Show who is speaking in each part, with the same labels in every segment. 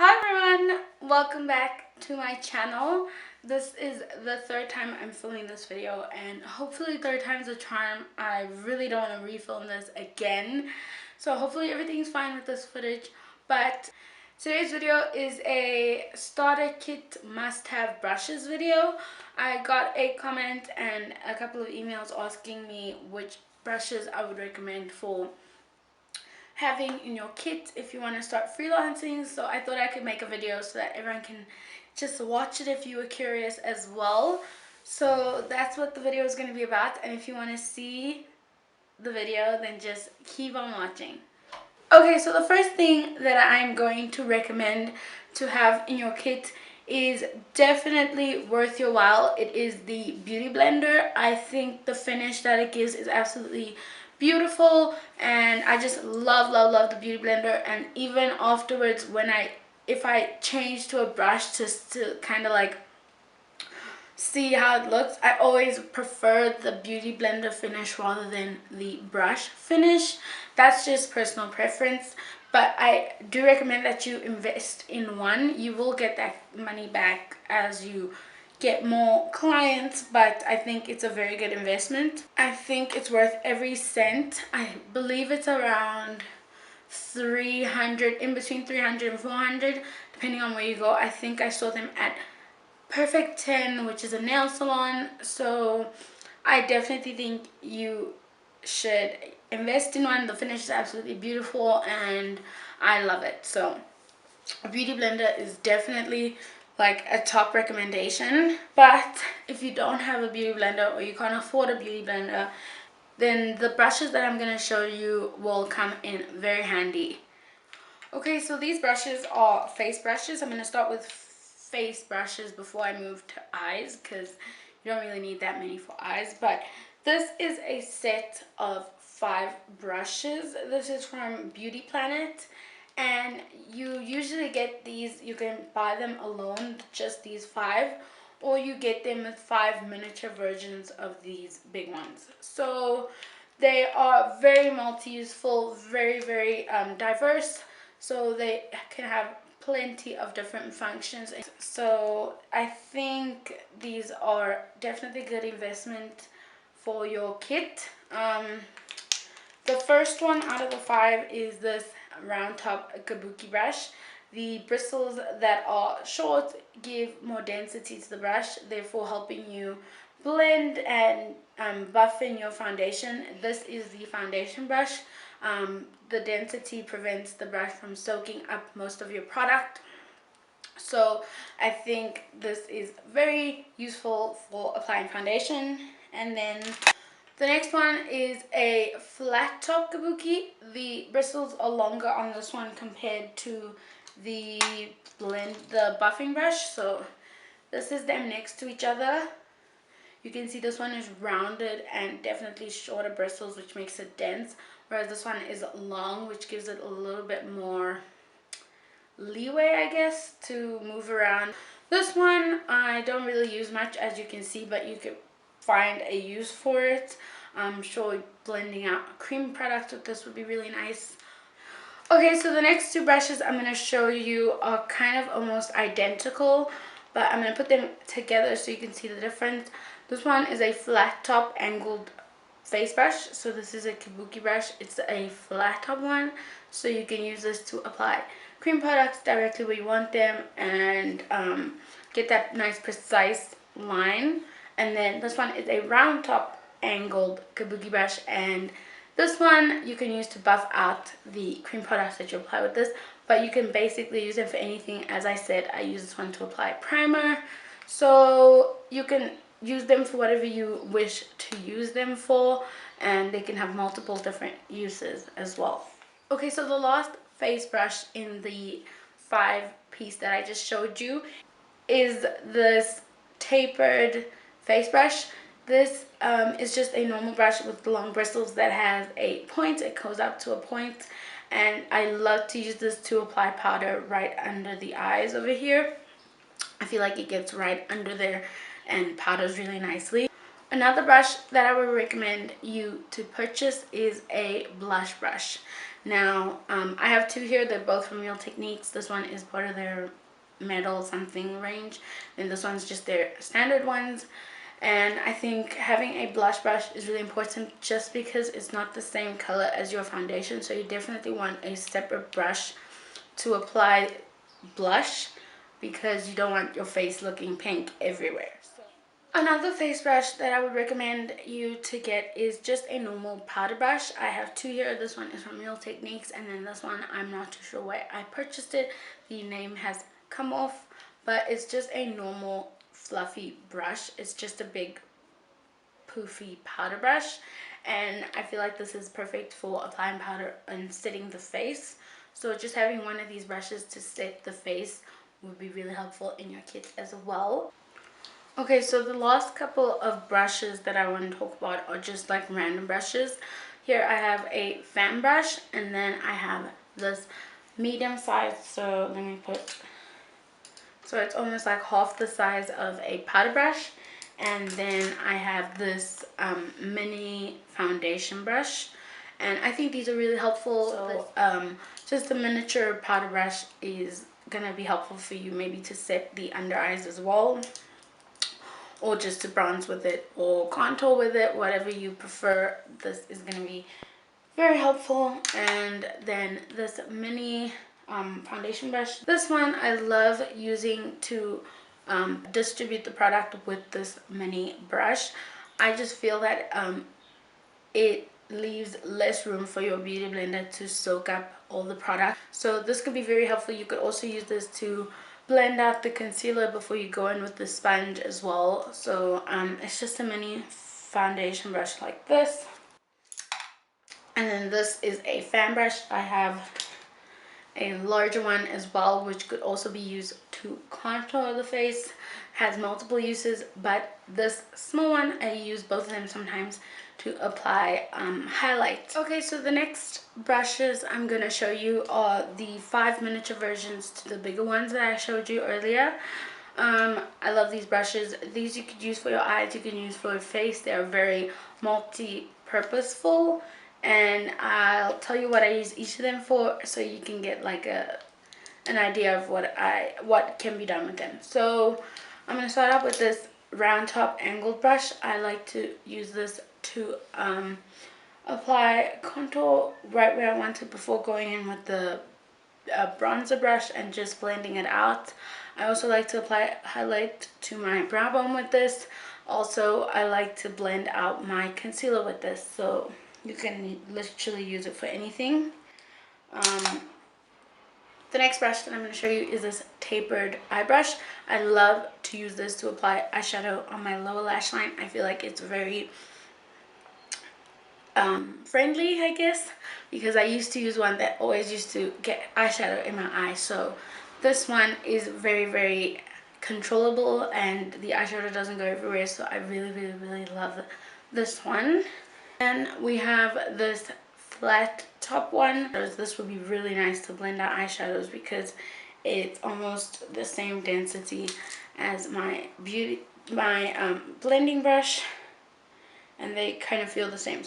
Speaker 1: Hi everyone, welcome back to my channel. This is the third time I'm filming this video, and hopefully third time's a charm. I really don't want to refilm this again, so hopefully everything's fine with this footage. But today's video is a starter kit must-have brushes video. I got a comment and a couple of emails asking me which brushes I would recommend for having in your kit if you want to start freelancing. So I thought I could make a video so that everyone can just watch it if you were curious as well. So that's what the video is going to be about, and if you want to see the video, then just keep on watching. Okay, so the first thing that I'm going to recommend to have in your kit is definitely worth your while. It is the Beauty Blender. I think the finish that it gives is absolutely beautiful, and I just love the Beauty Blender. And even afterwards, if I change to a brush just to kind of like see how it looks, I always prefer the Beauty Blender finish rather than the brush finish. That's just personal preference, but I do recommend that you invest in one. You will get that money back as you get more clients, but I think it's a very good investment. I think it's worth every cent. I believe it's around 300, in between 300 and 400 depending on where you go. I think I saw them at Perfect 10, which is a nail salon. So I definitely think you should invest in one. The finish is absolutely beautiful and I love it. So a Beauty Blender is definitely like a top recommendation. But if you don't have a Beauty Blender or you can't afford a Beauty Blender, then the brushes that I'm going to show you will come in very handy. Okay, so these brushes are face brushes. I'm going to start with face brushes before I move to eyes, because you don't really need that many for eyes. But this is a set of 5 brushes. This is from Beauty Planet, and you usually get these, you can buy them alone, just these 5, or you get them with 5 miniature versions of these big ones. So they are very multi-useful, very diverse, so they can have plenty of different functions. So I think these are definitely good investment for your kit. The first one out of the 5 is this round top kabuki brush. The bristles that are short give more density to the brush, therefore helping you blend and buff in your foundation. This is the foundation brush. The density prevents the brush from soaking up most of your product. So I think this is very useful for applying foundation. And then the next one is a flat top kabuki. The bristles are longer on this one compared to the buffing brush. So this is them next to each other. You can see this one is rounded and definitely shorter bristles, which makes it dense, whereas this one is long, which gives it a little bit more leeway, I guess, to move around. This one I don't really use much, as you can see, but you could find a use for it. I'm sure blending out cream products with this would be really nice. Okay, so the next 2 brushes I'm going to show you are kind of almost identical, but I'm going to put them together so you can see the difference. This one is a flat top angled face brush. So this is a kabuki brush. It's a flat top one, so you can use this to apply cream products directly where you want them and get that nice precise line. And then this one is a round top angled kabuki brush, and this one you can use to buff out the cream products that you apply with this, but you can basically use it for anything. As I said, I use this one to apply primer, so you can use them for whatever you wish to use them for, and they can have multiple different uses as well. Okay, so the last face brush in the 5-piece that I just showed you is this tapered face brush. This is just a normal brush with long bristles that has a point. It goes up to a point, and I love to use this to apply powder right under the eyes over here. I feel like it gets right under there and powders really nicely. Another brush that I would recommend you to purchase is a blush brush. Now, I have two here. They're both from Real Techniques. This one is part of their metal something range, and this one's just their standard ones. And I think having a blush brush is really important just because it's not the same color as your foundation. So you definitely want a separate brush to apply blush because you don't want your face looking pink everywhere. Another face brush that I would recommend you to get is just a normal powder brush. I have two here. This one is from Real Techniques, and then this one, I'm not too sure where I purchased it. The name has come off, but it's just a normal fluffy brush. It's just a big poofy powder brush, and I feel like this is perfect for applying powder and setting the face. So just having one of these brushes to set the face would be really helpful in your kit as well. Okay, so the last couple of brushes that I want to talk about are just like random brushes. Here I have a fan brush, and then I have this medium size, so let me put, so it's almost like half the size of a powder brush. And then I have this mini foundation brush, and I think these are really helpful. So just a miniature powder brush is gonna be helpful for you, maybe to set the under eyes as well, or just to bronze with it or contour with it, whatever you prefer. This is going to be very helpful. And then this mini foundation brush. This one I love using to distribute the product with this mini brush. I just feel that it leaves less room for your beauty blender to soak up all the product. So this could be very helpful. You could also use this to blend out the concealer before you go in with the sponge as well. So it's just a mini foundation brush like this. And then this is a fan brush. I have a larger one as well, which could also be used to contour the face. Has multiple uses, but this small one, I use both of them sometimes to apply highlight. Okay, so the next brushes I'm going to show you are the 5 miniature versions to the bigger ones that I showed you earlier. I love these brushes. These you could use for your eyes, you can use for your face. They are very multi-purposeful, and I'll tell you what I use each of them for, so you can get like an idea of what can be done with them. So I'm going to start off with this round top angled brush. I like to use this to apply contour right where I want it before going in with the bronzer brush and just blending it out. I also like to apply highlight to my brow bone with this. Also, I like to blend out my concealer with this, so you can literally use it for anything. The next brush that I'm going to show you is this tapered eye brush. I love to use this to apply eyeshadow on my lower lash line. I feel like it's very friendly, I guess, because I used to use one that always used to get eyeshadow in my eye. So this one is very, very controllable, and the eyeshadow doesn't go everywhere. So I really, really, really love this one. And we have this flat top one. This would be really nice to blend out eyeshadows because it's almost the same density as my blending brush, and they kind of feel the same.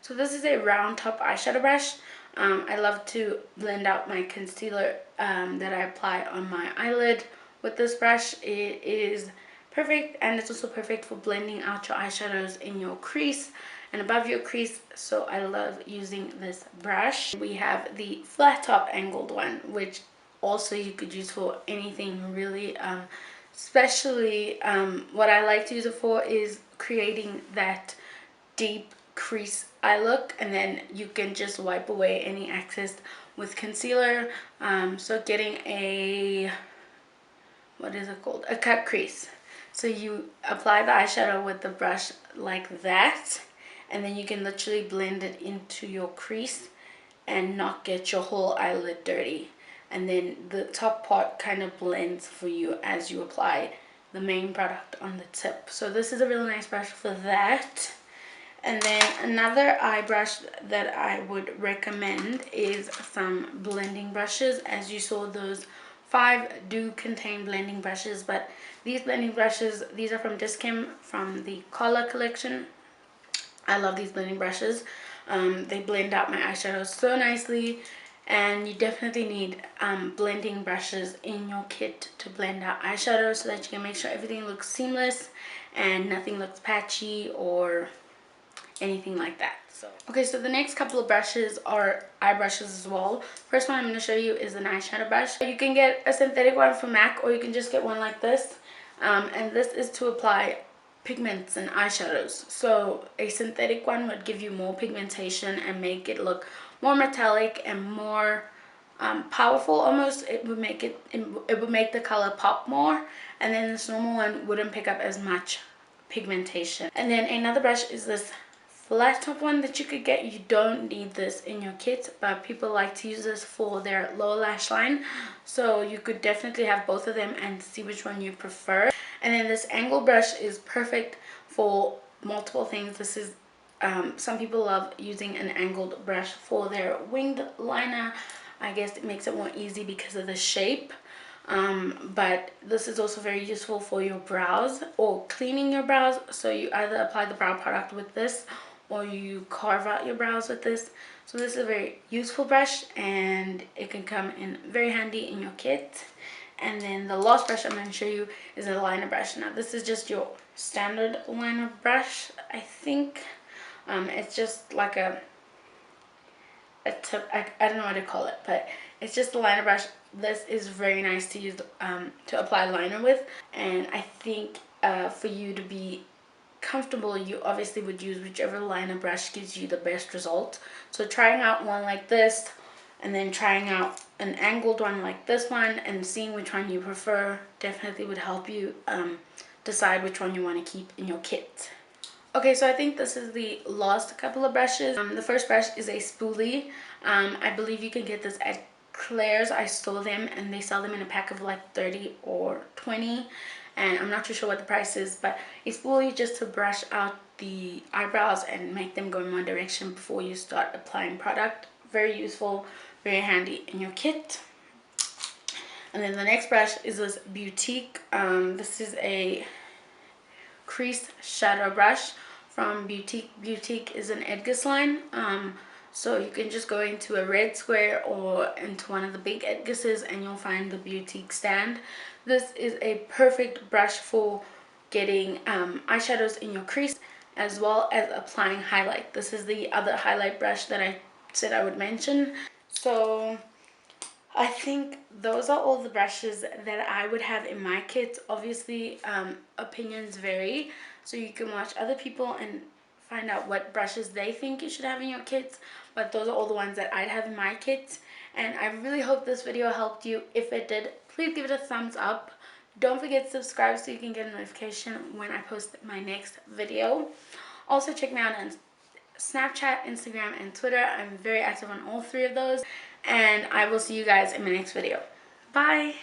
Speaker 1: So this is a round top eyeshadow brush. I love to blend out my concealer that I apply on my eyelid with this brush. It is perfect, and it's also perfect for blending out your eyeshadows in your crease and above your crease. So I love using this brush. We have the flat top angled one, which also you could use for anything really. Especially what I like to use it for is creating that deep crease eye look, and then you can just wipe away any excess with concealer. So getting a, what is it called, a cut crease. So you apply the eyeshadow with the brush like that, and then you can literally blend it into your crease and not get your whole eyelid dirty. And then the top part kind of blends for you as you apply the main product on the tip. So this is a really nice brush for that. And then another eye brush that I would recommend is some blending brushes. As you saw, those 5 do contain blending brushes, but these blending brushes, these are from Discam from the Color collection. I love these blending brushes. They blend out my eyeshadows so nicely, and you definitely need blending brushes in your kit to blend out eyeshadows so that you can make sure everything looks seamless and nothing looks patchy or anything like that. Okay, so the next couple of brushes are eye brushes as well. First one I'm going to show you is an eyeshadow brush. You can get a synthetic one from MAC, or you can just get one like this. And this is to apply pigments and eyeshadows. So a synthetic one would give you more pigmentation and make it look more metallic and more powerful almost. It would make the color pop more, and then this normal one wouldn't pick up as much pigmentation. And then another brush is this flat top one that you could get. You don't need this in your kit, but people like to use this for their lower lash line, so you could definitely have both of them and see which one you prefer. And then this angle brush is perfect for multiple things. This is some people love using an angled brush for their winged liner. I guess it makes it more easy because of the shape. But this is also very useful for your brows or cleaning your brows. So you either apply the brow product with this or you carve out your brows with this. So this is a very useful brush, and it can come in very handy in your kit. And then the last brush I'm going to show you is a liner brush. Now this is just your standard liner brush. I think it's just like a tip. I don't know what to call it, but it's just a liner brush. This is very nice to use to apply liner with, and I think for you to be comfortable, you obviously would use whichever liner brush gives you the best result. So trying out one like this and then trying out an angled one like this one and seeing which one you prefer definitely would help you decide which one you want to keep in your kit. Okay, so I think this is the last couple of brushes. The first brush is a spoolie. I believe you can get this at Claire's. I saw them and they sell them in a pack of like 30 or 20, and I'm not too sure what the price is, but a spoolie just to brush out the eyebrows and make them go in one direction before you start applying product. Very useful, very handy in your kit. And then the next brush is this Boutique. This is a crease shadow brush from Boutique. Boutique is an Edgar's line. So you can just go into a red square or into one of the big Edgar's and you'll find the Boutique stand. This is a perfect brush for getting eyeshadows in your crease as well as applying highlight. This is the other highlight brush that I said I would mention. So I think those are all the brushes that I would have in my kit. Obviously, opinions vary, so you can watch other people and find out what brushes they think you should have in your kits, but those are all the ones that I'd have in my kit. And I really hope this video helped you. If it did, please give it a thumbs up. Don't forget to subscribe so you can get a notification when I post my next video. Also check me out on Snapchat, Instagram, and Twitter. I'm very active on all 3 of those, and I will see you guys in my next video. Bye.